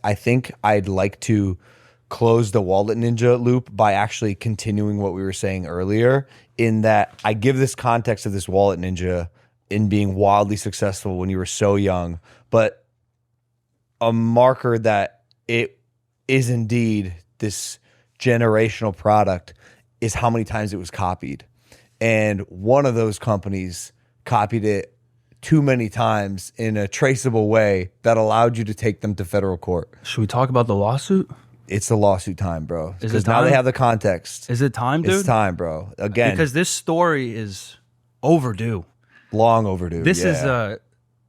I think I'd like to close the Wallet Ninja loop by actually continuing what we were saying earlier, in that I give this context of this Wallet Ninja in being wildly successful when you were so young, but a marker that it is indeed this generational product is how many times it was copied. And one of those companies copied it too many times in a traceable way that allowed you to take them to federal court. Should we talk about the lawsuit? It's the lawsuit time, bro. Is it Because now time? they have the context. Is it time, dude? It's time, bro. Again, Because this story is overdue. long overdue. This yeah. is a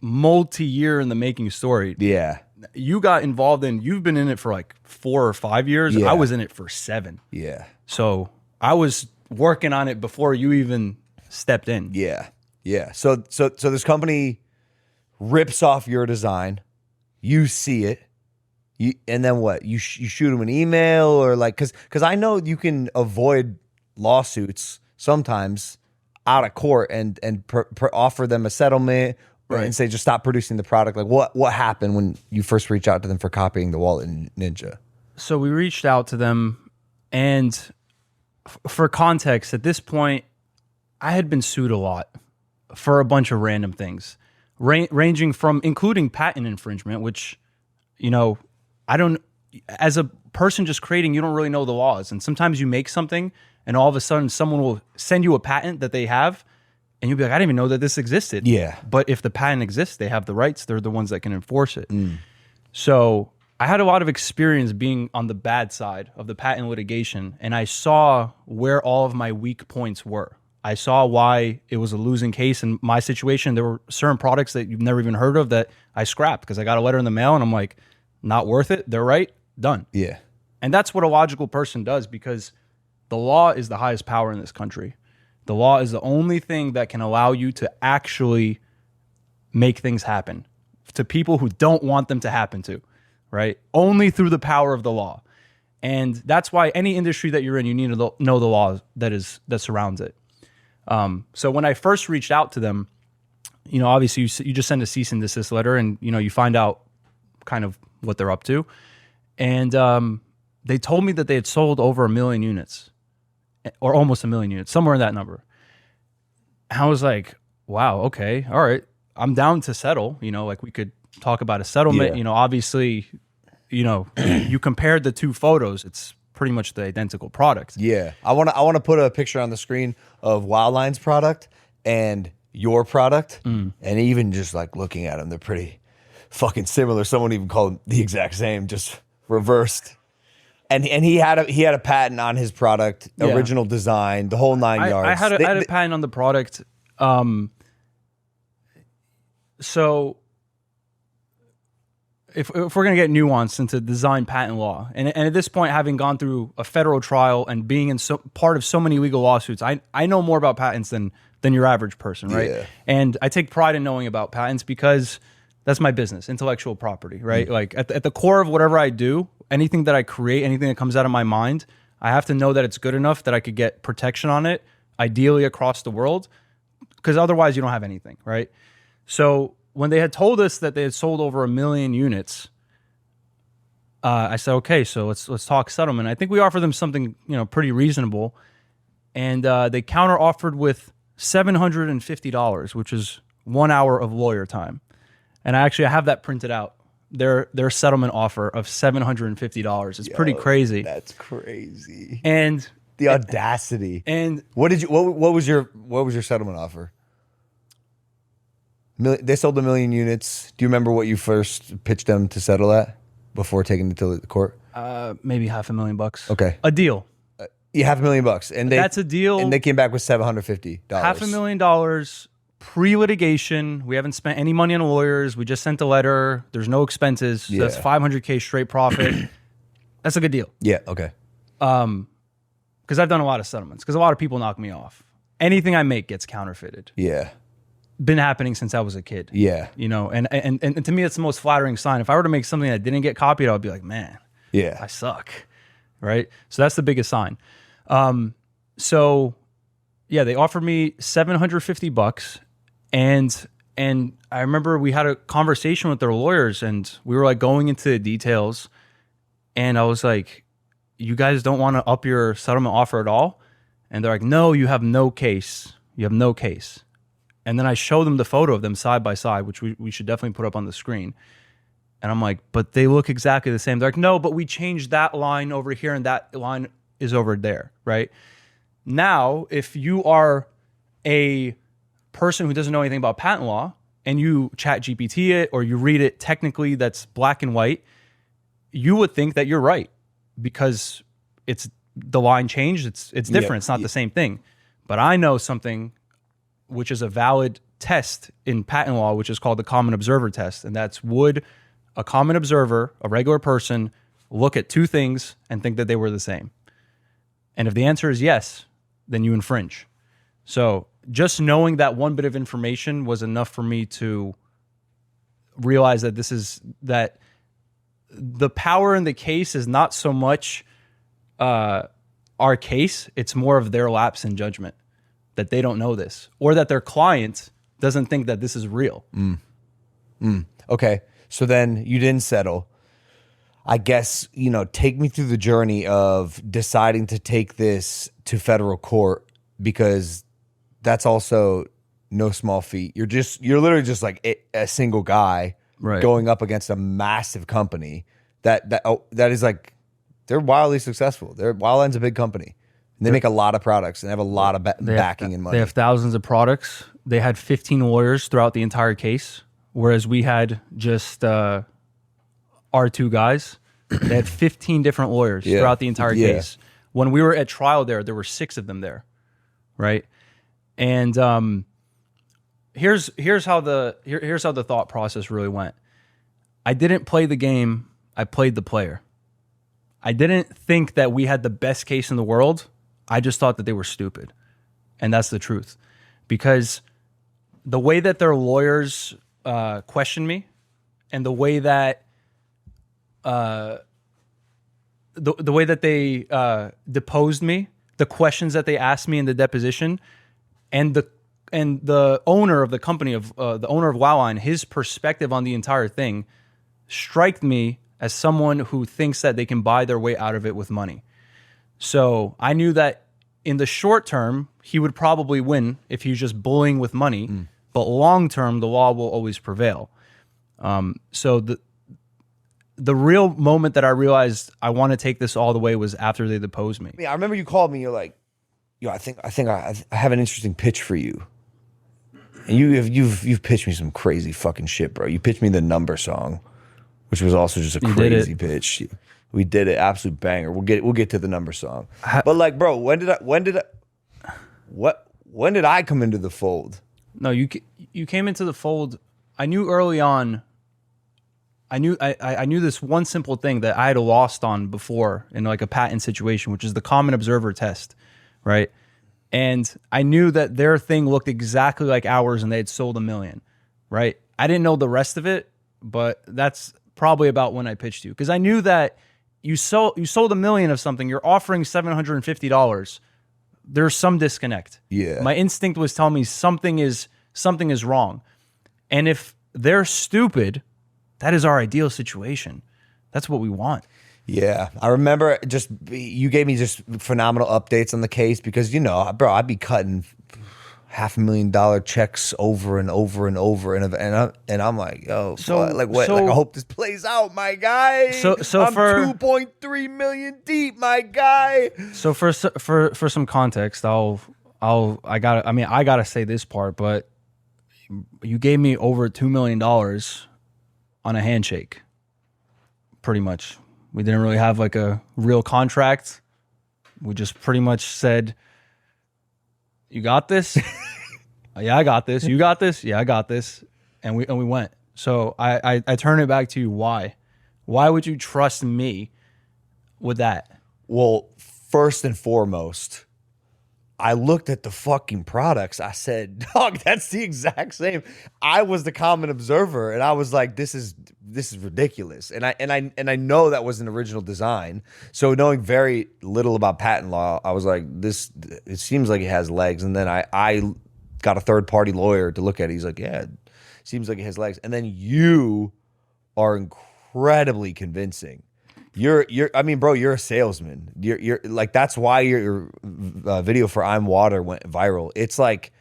multi-year in the making story. Yeah. You got involved you've been in it for like 4 or 5 years. Yeah. I was in it for 7. Yeah. So I was working on it before you even stepped in. Yeah. Yeah. So this company rips off your design. You see it. And then what? You shoot them an email, or like, because I know you can avoid lawsuits sometimes out of court and offer them a settlement, right, and say just stop producing the product. Like what happened when you first reached out to them for copying the Wallet Ninja? So we reached out to them, and for context, at this point, I had been sued a lot for a bunch of random things, ranging from including patent infringement, which, I don't, as a person just creating, you don't really know the laws. And sometimes you make something and all of a sudden someone will send you a patent that they have and you'll be like, I didn't even know that this existed. Yeah. But if the patent exists, they have the rights. They're the ones that can enforce it. So I had a lot of experience being on the bad side of the patent litigation, and I saw where all of my weak points were. I saw why it was a losing case in my situation. There were certain products that you've never even heard of that I scrapped because I got a letter in the mail and I'm like, not worth it. They're right. Done. Yeah. And that's what a logical person does, because the law is the highest power in this country. The law is the only thing that can allow you to actually make things happen to people who don't want them to happen to, right? Only through the power of the law. And that's why any industry that you're in, you need to know the law that surrounds it. So when I first reached out to them, obviously you just send a cease and desist letter, and you find out kind of what they're up to. And they told me that they had sold over 1 million units, or almost 1 million units, somewhere in that number. And I was like, wow, okay, all right, I'm down to settle. Like we could talk about a settlement. Yeah. Obviously, you compared the two photos, it's pretty much the identical product. Yeah. I want to put a picture on the screen of Wildline's product and your product, and even just like looking at them, they're pretty fucking similar. Someone even called them the exact same, just reversed. And he had a patent on his product, original design, the whole 9 yards. I had a patent on the product. So if we're gonna get nuanced into design patent law, and at this point, having gone through a federal trial and being in part of so many legal lawsuits, I know more about patents than your average person, right? Yeah. And I take pride in knowing about patents because that's my business, intellectual property, right? Like at the core of whatever I do, anything that I create, anything that comes out of my mind, I have to know that it's good enough that I could get protection on it, ideally across the world, because otherwise you don't have anything, right? So when they had told us that they had sold over 1 million units, I said, okay, so let's talk settlement. I think we offered them something, pretty reasonable, and they counter offered with $750, which is 1 hour of lawyer time. And I have that printed out. Their settlement offer of $750 is pretty crazy. That's crazy. And the audacity. And what was your settlement offer? They sold 1 million units. Do you remember what you first pitched them to settle at before taking it to the court? Maybe $500,000. Okay. A deal. Yeah, $500,000. And that's a deal. And they came back with $750. $500,000 pre-litigation. We haven't spent any money on lawyers. We just sent a letter. There's no expenses. So that's $500K straight profit. That's a good deal. Yeah, okay. Because I've done a lot of settlements. Because a lot of people knock me off. Anything I make gets counterfeited. Yeah. Been happening since I was a kid. Yeah. And to me, it's the most flattering sign. If I were to make something that didn't get copied, I would be like, man, I suck. Right? So that's the biggest sign. So yeah, they offered me $750, and And I remember we had a conversation with their lawyers, and we were like going into the details. And I was like, you guys don't want to up your settlement offer at all? And they're like, no, you have no case. You have no case. And then I showed them the photo of them side by side, which we should definitely put up on the screen. And I'm like, but they look exactly the same. They're like, no, but we changed that line over here and that line is over there, right? Now, if you are a person who doesn't know anything about patent law and you chat GPT it or you read it technically that's black and white, you would think that you're right because it's the line changed. It's different. It's not the same thing. But I know something which is a valid test in patent law, which is called the common observer test. And that's, would a common observer, a regular person, look at two things and think that they were the same? And if the answer is yes, then you infringe. So just knowing that one bit of information was enough for me to realize that that the power in the case is not so much our case, it's more of their lapse in judgment, that they don't know this, or that their client doesn't think that this is real. Okay, so then you didn't settle. I guess, take me through the journey of deciding to take this to federal court, because that's also no small feat. You're literally just like a single guy going up against a massive company that is like, they're wildly successful. Wildline's a big company. And they make a lot of products and have a lot of backing and money. They have thousands of products. They had 15 lawyers throughout the entire case, whereas we had just our two guys. They had 15 different lawyers throughout the entire case. When we were at trial there were 6 of them there, right? And here's how the thought process really went. I didn't play the game. I played the player. I didn't think that we had the best case in the world. I just thought that they were stupid. And that's the truth. Because the way that their lawyers questioned me, and the way that the way that they deposed me, the questions that they asked me in the deposition, and the owner of the company, the owner of Wowline, his perspective on the entire thing striked me as someone who thinks that they can buy their way out of it with money. So I knew that in the short term, he would probably win if he was just bullying with money. But long term, the law will always prevail. So the real moment that I realized I want to take this all the way was after they deposed me. Yeah, I remember you called me. You're like, "Yo, I think I have an interesting pitch for you." And you've pitched me some crazy fucking shit, bro. You pitched me the Number song, which was also just a crazy pitch. We did it, absolute banger. We'll get to the Number song. But like, bro, when did I come into the fold? No, you came into the fold. I knew early on. I knew this one simple thing that I had lost on before in like a patent situation, which is the common observer test, right? And I knew that their thing looked exactly like ours, and they had sold 1 million, right? I didn't know the rest of it, but that's probably about when I pitched you, because I knew that you sold 1 million of something, you're offering $750. There's some disconnect. Yeah, my instinct was telling me something is wrong, and if they're stupid, that is our ideal situation. That's what we want. Yeah, I remember you gave me just phenomenal updates on the case, because bro, I'd be cutting $500,000 checks over and over and over, and I'm like, yo, what? I hope this plays out, my guy. So I'm 2.3 million deep, my guy. So for some context, I gotta say this part, but you gave me over $2 million on a handshake, pretty much. We didn't really have like a real contract. We just pretty much said, "You got this." Yeah, I got this. You got this. Yeah, I got this. And we went. So I turn it back to you. Why would you trust me with that? Well, first and foremost, I looked at the fucking products. I said, dog, that's the exact same. I was the common observer, and I was like, this is ridiculous. And I know that was an original design. So knowing very little about patent law, I was like, it seems like it has legs. And then I got a third party lawyer to look at it. He's like, yeah, Seems like it has legs. And then you are incredibly convincing. I mean, bro, you're a salesman. You're like, that's why your video for I'm Water went viral. It's like,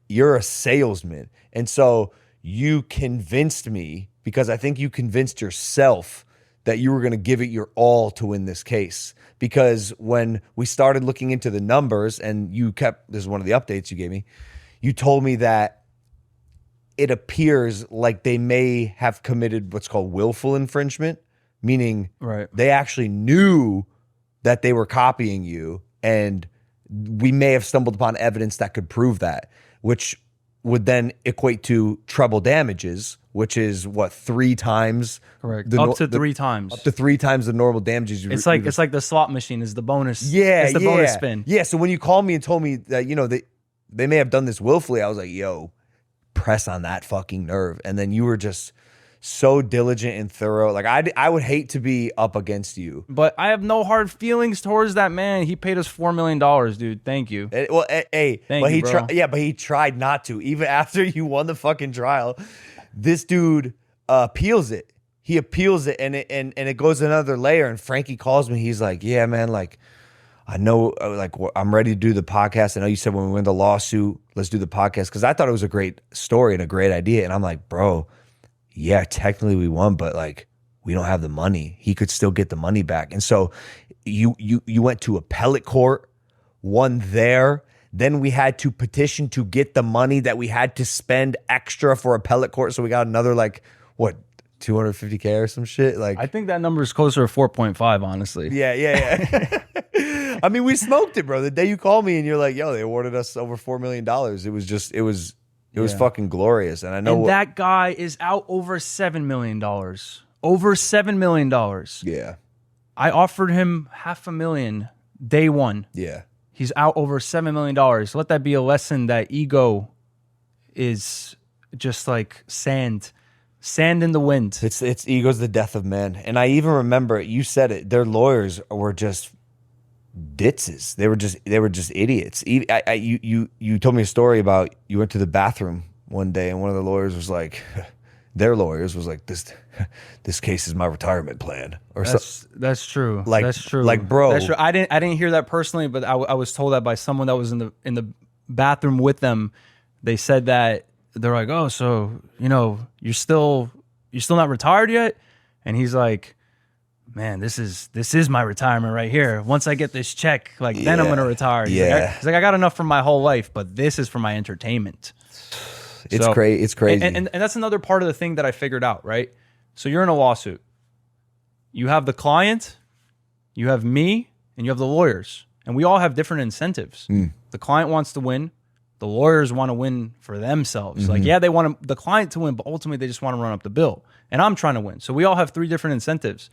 you're a salesman. And so you convinced me, because I think you convinced yourself that you were going to give it your all to win this case. Because when we started looking into the numbers, and this is one of the updates you gave me, you told me that it appears like they may have committed what's called willful infringement, meaning they actually knew that they were copying you, and we may have stumbled upon evidence that could prove that, which would then equate to treble damages, which is what, 3 times? Correct. Up to 3 times. Up to 3 times the normal damages. It's like the slot machine is the bonus. Yeah, it's the bonus spin. Yeah. So when you called me and told me that, you know, they may have done this willfully, I was like, yo, press on that fucking nerve. And then you were just so diligent and thorough. Like, I would hate to be up against you, but I have no hard feelings towards that man. He paid us $4 million, dude. Thank you. Well, hey, thank you, bro. But he tried not to. Even after you won the fucking trial, this dude appeals it. He appeals it, and it goes another layer. And Frankie calls me. He's like, "Yeah, man. Like, I know. Like, I'm ready to do the podcast. I know you said when we win the lawsuit, let's do the podcast, because I thought it was a great story and a great idea." And I'm like, "Bro, yeah, technically we won, but like, we don't have the money. He could still get the money back." And so you went to appellate court, won there. Then we had to petition to get the money that we had to spend extra for appellate court. So we got another, like, what, 250K or some shit? Like, I think that number is closer to 4.5, honestly. Yeah. I mean, we smoked it, bro. The day you called me and you're like, yo, they awarded us over $4 million. It was fucking glorious. And I know that guy is out over $7 million. Over $7 million. Yeah. I offered him $500,000 day one. Yeah. He's out over $7 million. Let that be a lesson that ego is just like sand in the wind. It's ego's the death of men. And I even remember, you said it, their lawyers were just ditzes. They were just idiots. You told me a story about you went to the bathroom one day and one of the lawyers was like, their lawyers was like, this case is my retirement plan or something. That's true. Like, that's true. Like, bro, that's true. I didn't hear that personally, but I was told that by someone that was in the bathroom with them. They said that they're like, oh, so you're still not retired yet, and he's like, man, this is my retirement right here. Once I get this check, like, then I'm gonna retire. He's like, I got enough for my whole life, but this is for my entertainment. It's crazy. It's crazy. And that's another part of the thing that I figured out, right? So you're in a lawsuit. You have the client, you have me, and you have the lawyers. And we all have different incentives. The client wants to win. The lawyers want to win for themselves. Like, yeah, they want the client to win, but ultimately they just want to run up the bill. And I'm trying to win. So we all have 3 different incentives.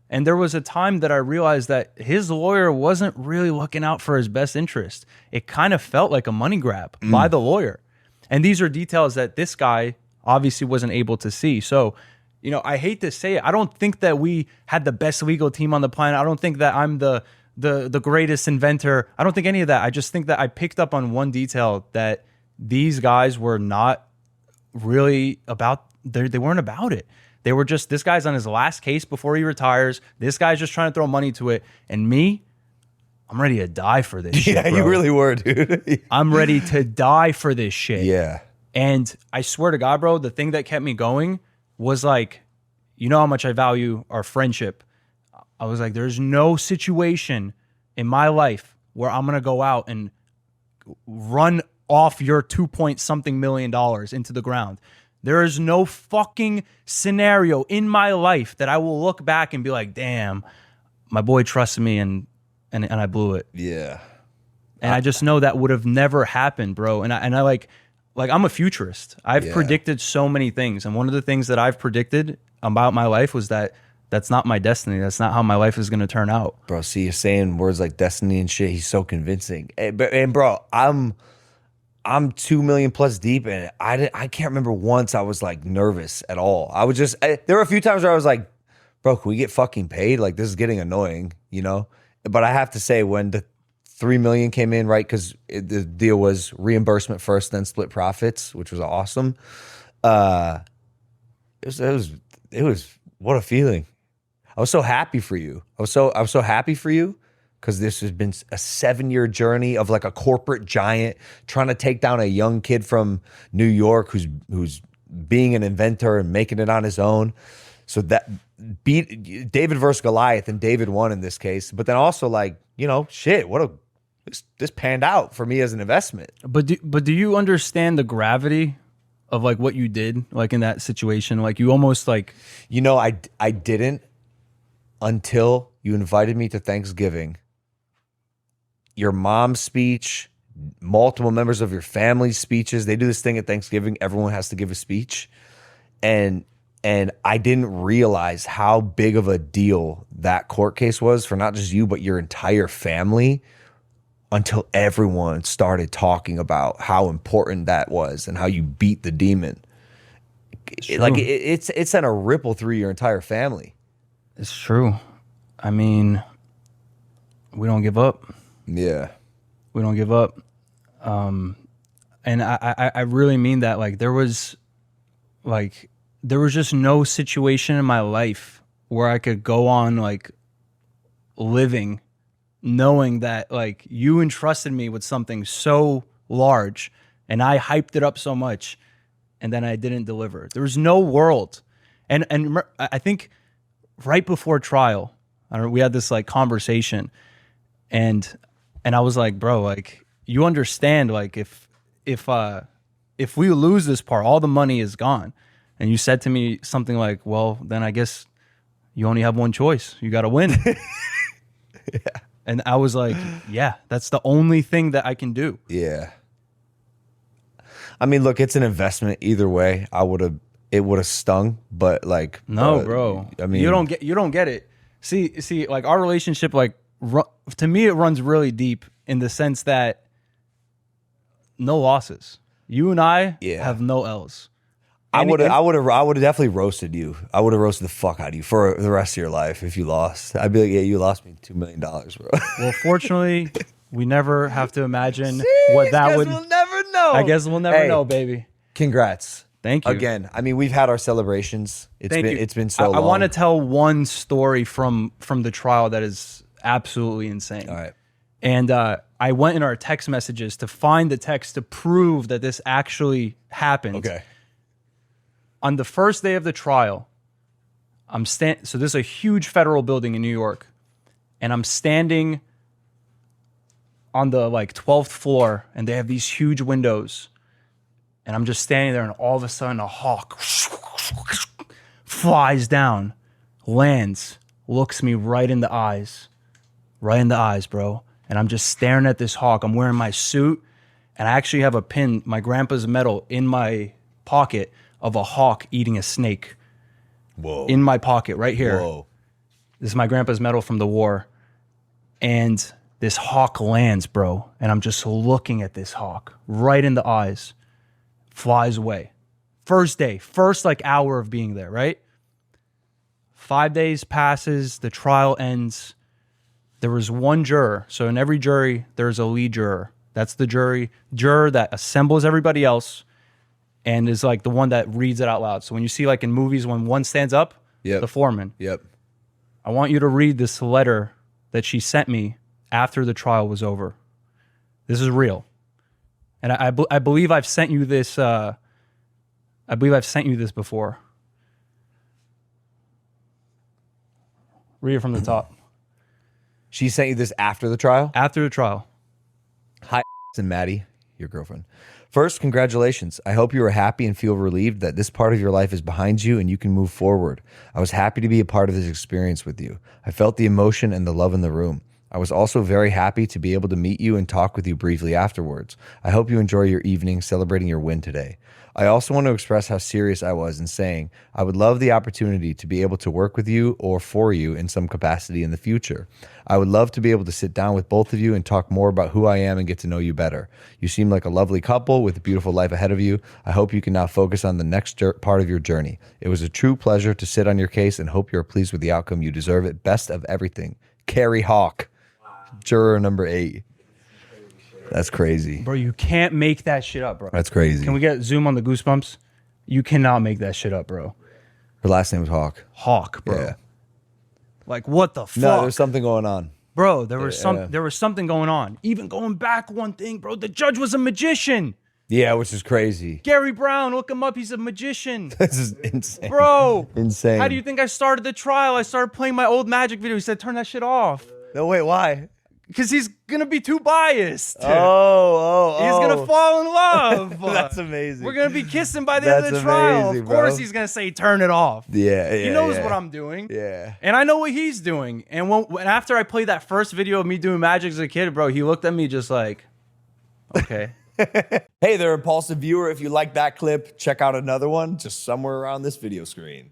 And there was a time that I realized that his lawyer wasn't really looking out for his best interest. It kind of felt like a money grab by the lawyer. And these are details that this guy obviously wasn't able to see. So, I hate to say it. I don't think that we had the best legal team on the planet. I don't think that I'm the greatest inventor. I don't think any of that. I just think that I picked up on one detail that these guys were not really about. They weren't about it. They were just, this guy's on his last case before he retires. This guy's just trying to throw money to it. And me, I'm ready to die for this shit, bro. You really were, dude. I'm ready to die for this shit. Yeah. And I swear to God, bro, the thing that kept me going was like, you know how much I value our friendship. I was like, there's no situation in my life where I'm going to go out and run off your 2-point-something million into the ground. There is no fucking scenario in my life that I will look back and be like, damn, my boy trusted me and I blew it. Yeah. And I just know that would have never happened, bro. And I like I'm a futurist. I've predicted so many things. And one of the things that I've predicted about my life was that that's not my destiny. That's not how my life is going to turn out. Bro, see, you're saying words like destiny and shit. He's so convincing. And bro, I'm 2 million plus deep, and I can't remember once I was like nervous at all. I was just, there were a few times where I was like, bro, can we get fucking paid? Like, this is getting annoying, But I have to say, when the 3 million came in, right, because the deal was reimbursement first, then split profits, which was awesome. it was what a feeling. I was so happy for you. I was so happy for you because this has been a 7-year journey of like a corporate giant trying to take down a young kid from New York who's being an inventor and making it on his own. So that beat David versus Goliath, and David won in this case. But then also like, shit, this panned out for me as an investment. But do you understand the gravity of like what you did like in that situation? Like you almost like I didn't until you invited me to Thanksgiving. Your mom's speech, multiple members of your family's speeches. They do this thing at Thanksgiving. Everyone has to give a speech. And I didn't realize how big of a deal that court case was for not just you, but your entire family until everyone started talking about how important that was and how you beat the demon. It's sent a ripple through your entire family. It's true. I mean, we don't give up. Yeah. We don't give up. And I really mean that. Like there was just no situation in my life where I could go on like living knowing that like you entrusted me with something so large and I hyped it up so much and then I didn't deliver. There was no world. And I think right before trial, we had this like conversation and I was like, bro, like you understand like if we lose this part, all the money is gone. And you said to me something like, well, then I guess you only have one choice. You got to win. Yeah. And I was like, yeah, that's the only thing that I can do. Yeah. I mean, look, it's an investment either way. It would have stung, but like, no, bro. I mean, you don't get it. See, like our relationship, like to me, it runs really deep in the sense that no losses. You and I have no L's. I would have definitely roasted you. I would have roasted the fuck out of you for the rest of your life if you lost. I'd be like, yeah, you lost me $2 million, bro. Well, fortunately, we never have to imagine what that would. We'll never know. I guess we'll never know, baby. Congrats. Thank you. Again, I mean, we've had our celebrations. It's been so long. I want to tell one story from the trial that is absolutely insane. All right. And I went in our text messages to find the text to prove that this actually happened. Okay. On the first day of the trial, so this is a huge federal building in New York, and I'm standing on the like 12th floor, and they have these huge windows, and I'm just standing there, and all of a sudden a hawk flies down, lands, looks me right in the eyes, bro, and I'm just staring at this hawk. I'm wearing my suit, and I actually have a pin, my grandpa's medal, in my pocket of a hawk eating a snake. Whoa. In my pocket right here. Whoa. This is my grandpa's medal from the war. And this hawk lands, bro. And I'm just looking at this hawk right in the eyes. Flies away. First day, first like hour of being there, right? 5 days passes, the trial ends. There was one juror. So in every jury, there's a lead juror. That's the juror that assembles everybody else and is like the one that reads it out loud. So when you see like in movies when one stands up, the foreman. Yep. I want you to read this letter that she sent me after the trial was over. This is real. And I believe I've sent you this before. Read it from the top. She sent you this after the trial? After the trial. Hi, and Maddie, your girlfriend. First, congratulations. I hope you are happy and feel relieved that this part of your life is behind you and you can move forward. I was happy to be a part of this experience with you. I felt the emotion and the love in the room. I was also very happy to be able to meet you and talk with you briefly afterwards. I hope you enjoy your evening celebrating your win today. I also want to express how serious I was in saying I would love the opportunity to be able to work with you or for you in some capacity in the future. I would love to be able to sit down with both of you and talk more about who I am and get to know you better. You seem like a lovely couple with a beautiful life ahead of you. I hope you can now focus on the next part of your journey. It was a true pleasure to sit on your case and hope you're pleased with the outcome. You deserve it. Best of everything. Carrie Hawk, juror number 8. That's crazy. Bro, you can't make that shit up, bro. That's crazy. Can we get zoom on the goosebumps? You cannot make that shit up, bro. Her last name was Hawk. Hawk, bro. Yeah. Like, what the fuck? No, there's something going on. Bro, there was something going on. Even going back one thing, bro, the judge was a magician. Yeah, which is crazy. Gary Brown, look him up. He's a magician. This is insane. Bro. Insane. How do you think I started the trial? I started playing my old magic video. He said, turn that shit off. No, wait, why? Because he's going to be too biased. Oh. He's going to fall in love. That's amazing. We're going to be kissing by the end of the trial. amazing, Of course bro. he's going to say, turn it off. Yeah. He knows what I'm doing. Yeah. And I know what he's doing. And when after I played that first video of me doing magic as a kid, bro, he looked at me just like, okay. Hey there, Impaulsive viewer. If you like that clip, check out another one just somewhere around this video screen.